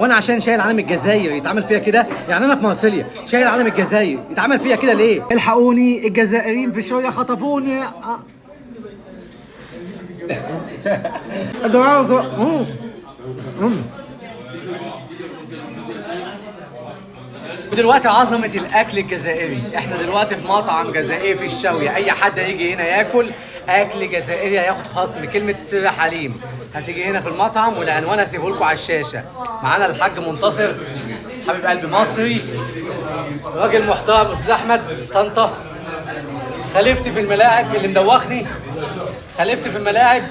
وانا عشان شايل علم الجزائر يتعمل فيها كده؟ يعني انا في مارسيليا شايل علم الجزائر يتعمل فيها كده ليه؟ الحقوني الجزائريين في شويه خطفوني. يا جماعه ودلوقتي عظمة الأكل الجزائري، إحنا دلوقتي في مطعم جزائري في الشاوية، أي حد هيجي هنا ياكل أكل جزائري هياخد خصم كلمة السر حليم. هتيجي هنا في المطعم والعنوان هسيبه لكم على الشاشة. معانا الحاج منتصر حبيب قلب مصري، راجل محترم. أستاذ أحمد طنطا، خليفتي في الملاعب اللي مدوخني، خليفتي في الملاعب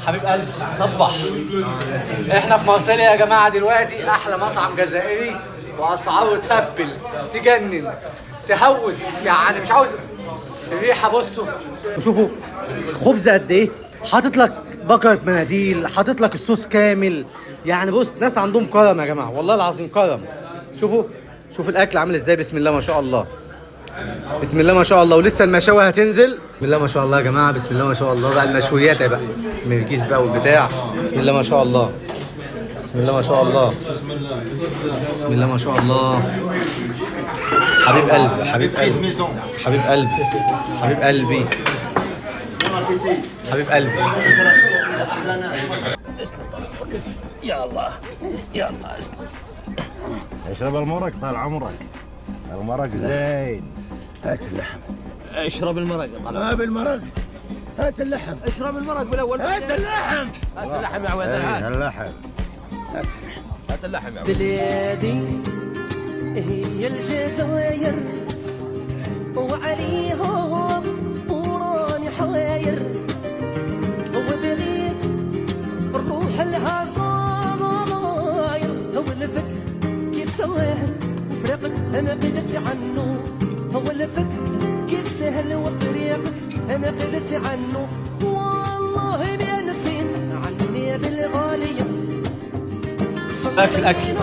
حبيب قلبي صبح. احنا في مارسيليا يا جماعه دلوقتي، احلى مطعم جزائري واسعاره تهبل تجنن تهوس، يعني مش عاوز الريحه. بصوا وشوفوا خبز قد ايه، حاطط لك بكره مناديل، حاطط لك الصوص كامل. يعني بص ناس عندهم كرم يا جماعه، والله العظيم كرم. شوفوا الاكل عامل ازاي، بسم الله ما شاء الله، بسم الله ما شاء الله. ولسه المشاوي هتنزل، بسم الله ما شاء الله يا جماعه، بسم الله ما شاء الله. بقى المشويات بقى مركيز بقى والبتاع، بسم الله ما شاء الله، بسم الله ما شاء الله، بسم الله ما شاء الله. حبيب قلبي حبيب قلبي حبيب قلبي حبيب قلبي حبيب قلبي. يا الله يا الله. اشرب المرق طال عمرك، المرق زين. هات اللحم. اشرب المرق. ما بالمرق، هات اللحم. اشرب المرق بالاول. هات اللحم. هات اللحم يا عويد. هات اللحم. هات اللحم يا عويد. بلادي هي الجزائر وعليهم وراني حواير، وبغيت الروح لها صاير. هو الفك كيف سواه فريقك انا قلت عنه، هو الفك كيف سهل وطريقك انا قلت عنه. والله ما نسيت عني بالغالية. رايك في الاكل؟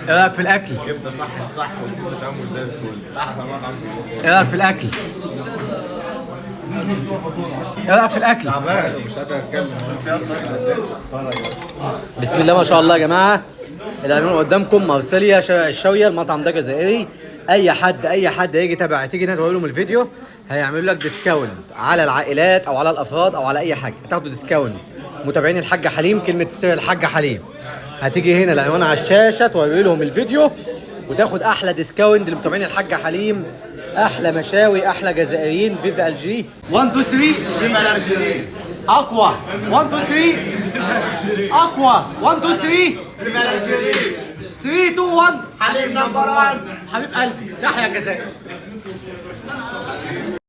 ايه رايك في الاكل؟ كبده صح الصح والكبده شامو زي الفل. احلى مطعم في ايه رايك في الاكل؟ ايه رايك في الاكل؟ تعبان مش قادر اتكلم بس يا اسطى. بسم الله ما شاء الله يا جماعه، العنوان قدامكم، مارسيليا شارع الشاويه. المطعم ده جزائري، اي حد هيجي تيجي هنا تقول لهم الفيديو هيعملوا لك ديسكاونت على العائلات او على الافراد او على اي حاجه، تاخدوا ديسكاونت. متابعين الحاجه حليم، كلمه السر الحاجه حليم. هتيجي هنا العنوان على الشاشه توري لهم الفيديو وتاخد احلى ديسكاونت لمتابعين الحاجه حليم. احلى مشاوي، احلى جزائريين. فيفا الجي 1 2 3 فيما الارجينيين اقوى 1 2 3 اقوى 1 2 3 فيما الارجينيين 3 2 1 حليم نمبر 1. حبيب قلبي، تحيا الجزائر.